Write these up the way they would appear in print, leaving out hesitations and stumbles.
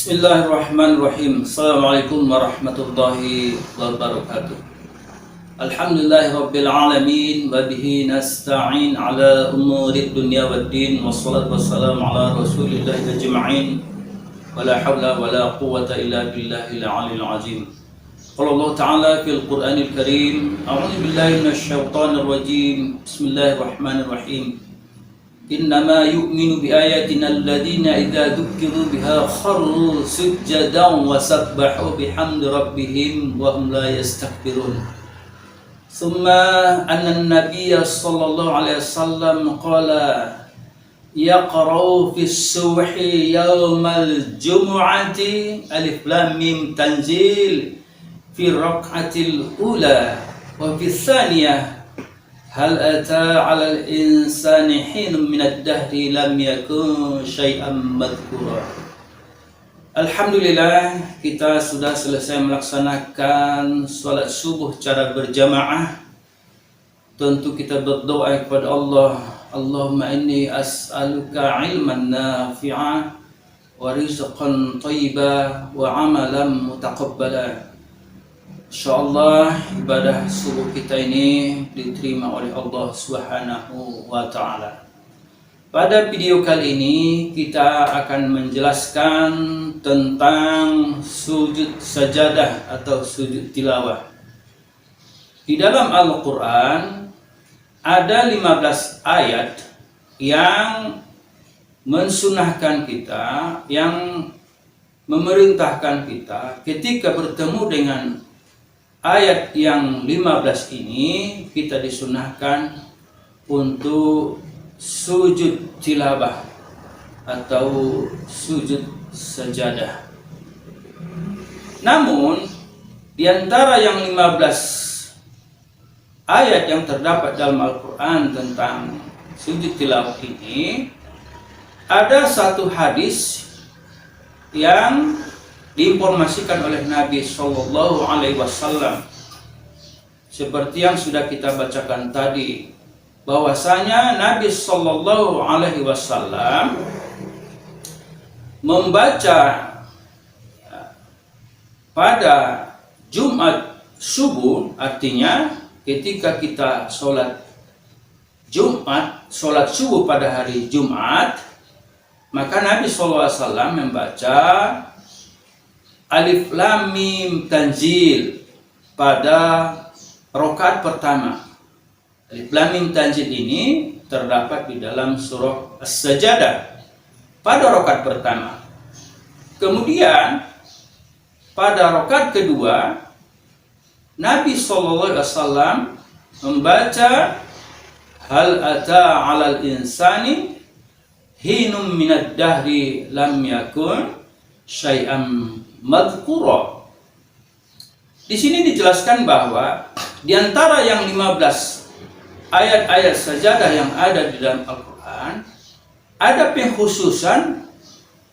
Bismillahirrahmanirrahim. Assalamualaikum warahmatullahi wabarakatuh. Alhamdulillahirabbil alamin wa bihi nasta'in ala umuri dunya waddin wassalatu wassalamu ala rasulillahi ajma'in. Wala haula wala quwwata illa billahil aliyil azim. Qala Allah ta'ala fil Qur'anil Karim, a'udzu billahi minasy syaithanir rajim. Bismillahirrahmanirrahim. Innama yu'minu bi ayatina alladhina idza dzukkiru biha kharru sujjadan wa sabbahu bihamdi rabbihim wa hum la yastakbirun. Thumma anna an-nabiyya sallallahu alaihi wasallam qala yaqra'u fi as-subhi yawmal jumu'ati alif lam mim tanzil fi rak'atil ula wa fi tsaniyah hal ata 'alal insani hinun minad dahri lam yakun syai'an madhkura. Alhamdulillah, kita sudah selesai melaksanakan salat subuh cara berjamaah. Tentu kita berdoa kepada Allah, Allahumma inni as'aluka ilman nafi'a wa rizqan thayyiba wa amalan mutaqabbala. InsyaAllah ibadah subuh kita ini diterima oleh Allah Subhanahu wa Ta'ala. Pada video kali ini kita akan menjelaskan tentang sujud sajadah atau sujud tilawah. Di dalam Al-Quran ada 15 ayat yang mensunahkan kita, yang memerintahkan kita ketika bertemu dengan ayat yang 15 ini kita disunahkan untuk sujud tilawah atau sujud sajadah. Namun di antara yang 15 ayat yang terdapat dalam Al-Quran tentang sujud tilawah ini, ada satu hadis yang diinformasikan oleh Nabi Sallallahu Alaihi Wasallam, seperti yang sudah kita bacakan tadi, bahwasanya Nabi Sallallahu Alaihi Wasallam membaca pada Jumat subuh, artinya ketika kita sholat Jumat, sholat subuh pada hari Jumat, maka Nabi Sallallahu Alaihi Wasallam membaca alif lam mim tanzil pada rakaat pertama. Alif lam mim tanzil ini terdapat di dalam surah As-Sajdah pada rakaat pertama. Kemudian pada rakaat kedua Nabi sallallahu alaihi wasallam membaca hal ata 'alal insani hinum minad dahri lam yakun syai'an madhkura. Di sini dijelaskan bahwa di antara yang 15 ayat-ayat sajadah yang ada di dalam Al-Quran, ada pengkhususan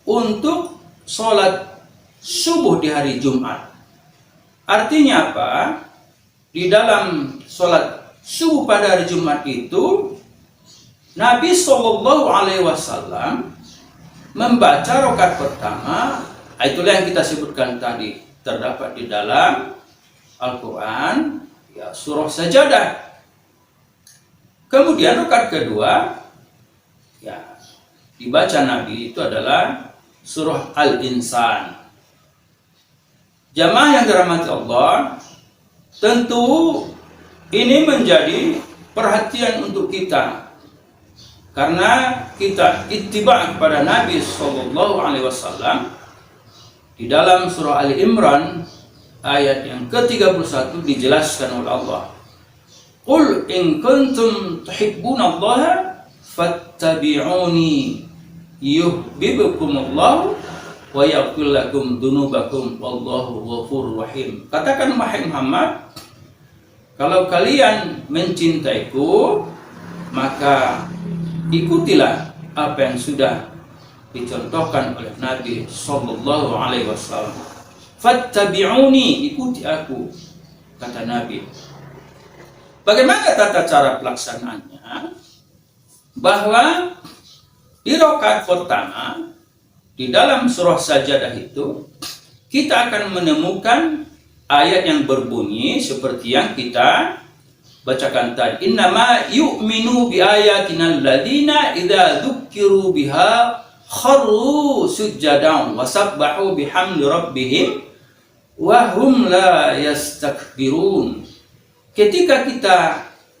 untuk sholat subuh di hari Jumat. Artinya apa? Di dalam sholat subuh pada hari Jumat itu, Nabi Sallallahu Alaihi Wasallam membaca rakaat pertama. Itulah yang kita sebutkan tadi, terdapat di dalam Al-Quran, ya, surah Sajadah. Kemudian rakaat kedua, ya, dibaca Nabi itu adalah surah Al-Insan. Jamaah yang dirahmati Allah, tentu ini menjadi perhatian untuk kita, karena kita ittiba' kepada Nabi Sallallahu Alaihi Wasallam. Di dalam surah Ali Imran ayat yang ke-31 dijelaskan oleh Allah, Qul in kuntum tuhibbunallaha fattabi'uni yuhibbukumullahu wa yaghfir lakum dzunubakum wallahu ghafurur rahim. Katakan wahai Muhammad, kalau kalian mencintaiku, maka ikutilah apa yang sudah dicontohkan oleh Nabi Sallallahu Alaihi Wasallam. Fattabi'uni, ikuti aku, kata Nabi. Bagaimana tata cara pelaksanaannya? Bahwa di rakaat pertama di dalam surah Sajadah itu kita akan menemukan ayat yang berbunyi seperti yang kita bacakan tadi. Innama yu'minu bi ayatina alladziina idza dzukkiru biha kharru sujjadan wa sabbahu bihamdi rabbihim wa hum la yastakbirun. Ketika kita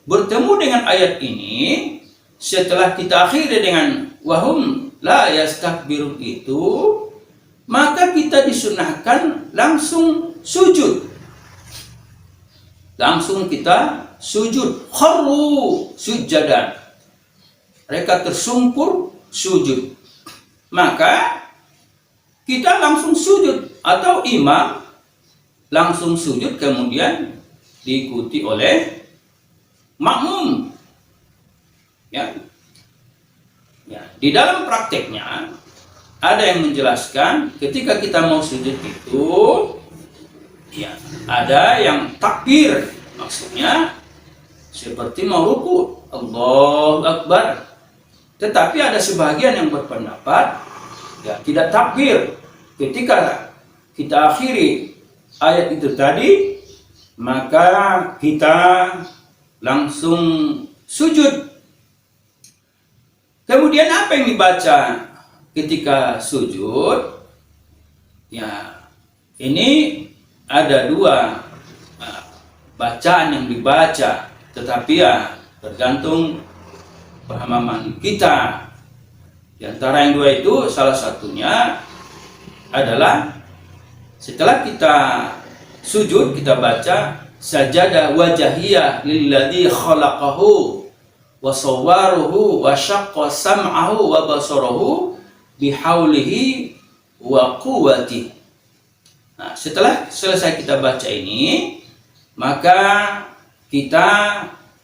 bertemu dengan ayat ini, setelah kita akhiri dengan wahum la yastakbirun itu, maka kita disunahkan langsung sujud. Langsung kita sujud. Kharru sujjadan. Mereka tersungkur sujud. Maka kita langsung sujud, atau imam langsung sujud kemudian diikuti oleh makmum. Ya. Di dalam prakteknya ada yang menjelaskan ketika kita mau sujud itu, ya, ada yang takbir, maksudnya seperti mau ruku, Allahu Akbar. Tetapi ada sebagian yang berpendapat ya tidak takbir. Ketika kita akhiri ayat itu tadi, maka kita langsung sujud. Kemudian apa yang dibaca ketika sujud? Ya, ini ada dua bacaan yang dibaca, tetapi ya tergantung pemahaman kita. Di antara yang dua itu, salah satunya adalah setelah kita sujud kita baca sajada wajahiyah lilladzi khalaqahu wa sawwaruhu wa syaqqa sam'ahu wa basarahu bihaulihi wa quwwati. Nah, setelah selesai kita baca ini, maka kita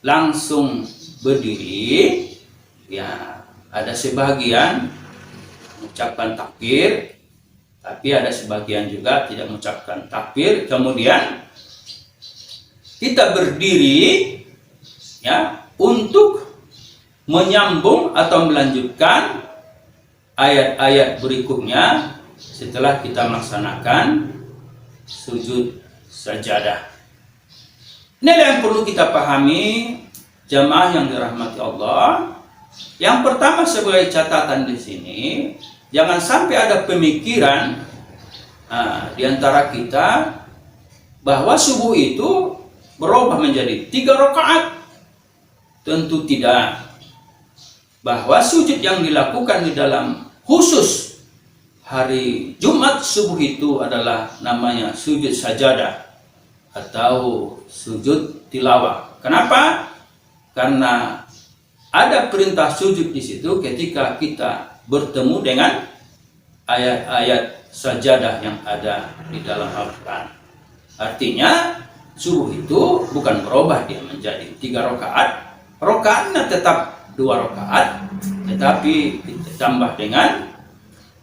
langsung berdiri. Ya, ada sebagian mengucapkan takbir, tapi ada sebagian juga tidak mengucapkan takbir. Kemudian kita berdiri ya untuk menyambung atau melanjutkan ayat-ayat berikutnya setelah kita melaksanakan sujud sajadah. Ini yang perlu kita pahami, jamaah yang dirahmati Allah. Yang pertama sebagai catatan di sini, jangan sampai ada pemikiran di antara kita bahwa subuh itu berubah menjadi 3 rakaat. Tentu tidak. Bahwa sujud yang dilakukan di dalam khusus hari Jumat subuh itu adalah namanya sujud sajadah atau sujud tilawah. Kenapa? Karena ada perintah sujud di situ ketika kita bertemu dengan ayat-ayat sajadah yang ada di dalam Al-Quran. Artinya subuh itu bukan berubah dia menjadi 3 rakaat. Rakaatnya tetap 2 rakaat, tetapi ditambah dengan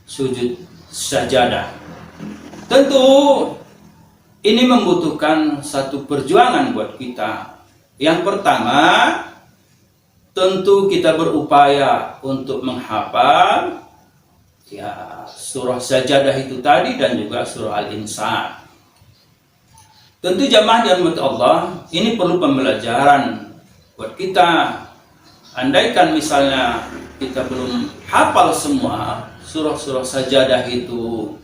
sujud sajadah. Tentu ini membutuhkan satu perjuangan buat kita. Yang pertama, tentu kita berupaya untuk menghafal ya surah sajadah itu tadi dan juga surah Al-Insan. Tentu jamaah yang dirahmati Allah, ini perlu pembelajaran buat kita. Andaikan misalnya kita belum hafal semua surah-surah sajadah itu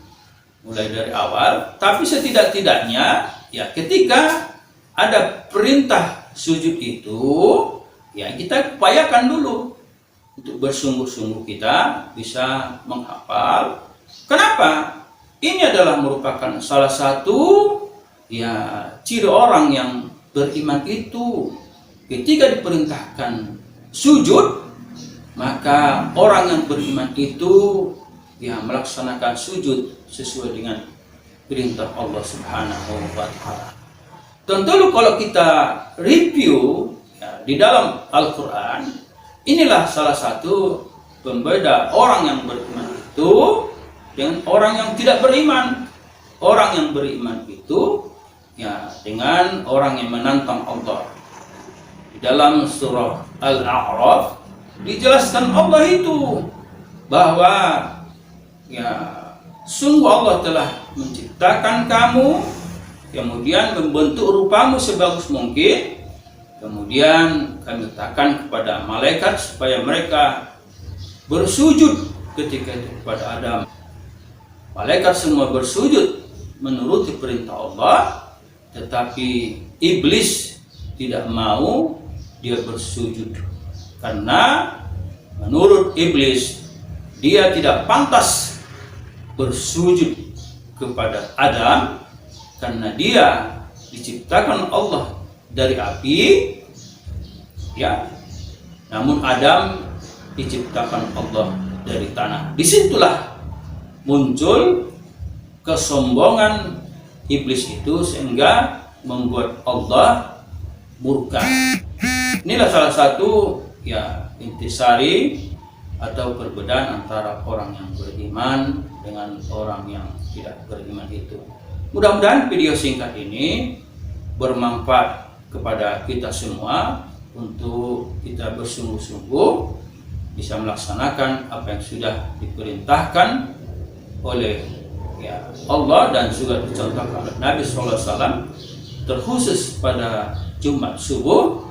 mulai dari awal, tapi setidak-tidaknya ya ketika ada perintah sujud itu, ya kita upayakan dulu untuk bersungguh-sungguh kita bisa menghafal. Kenapa? Ini adalah merupakan salah satu ya ciri orang yang beriman itu. Ketika diperintahkan sujud, maka orang yang beriman itu ya melaksanakan sujud sesuai dengan perintah Allah Subhanahu wa Ta'ala. Tentu kalau kita review ya, di dalam Al-Quran, inilah salah satu pembeda orang yang beriman itu dengan orang yang tidak beriman. Orang yang beriman itu ya dengan orang yang menantang Allah. Di dalam surah Al-A'raf dijelaskan Allah itu bahwa ya sungguh Allah telah menciptakan kamu, kemudian membentuk rupamu sebagus mungkin, kemudian kami letakkan kepada malaikat supaya mereka bersujud ketika itu kepada Adam. Malaikat semua bersujud menuruti perintah Allah, tetapi iblis tidak mau dia bersujud, karena menurut iblis dia tidak pantas bersujud kepada Adam karena dia diciptakan Allah dari api, ya, namun Adam diciptakan Allah dari tanah. Disitulah muncul kesombongan iblis itu sehingga membuat Allah murka. Inilah salah satu ya intisari atau perbedaan antara orang yang beriman dengan orang yang tidak beriman itu. Mudah-mudahan video singkat ini bermanfaat kepada kita semua untuk kita bersungguh-sungguh bisa melaksanakan apa yang sudah diperintahkan oleh ya Allah dan juga dicontohkan oleh Nabi SAW, terkhusus pada Jumat subuh,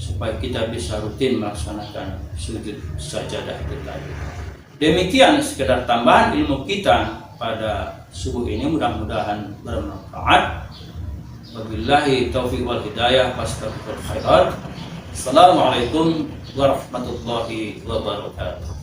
supaya kita bisa rutin melaksanakan sujud sajadah itu tadi. Demikian sekedar tambahan ilmu kita pada subuh ini, mudah-mudahan bermanfaat. Wabillahi taufiq wal hidayah, fastabiqul khairat. Assalamualaikum warahmatullahi wabarakatuh.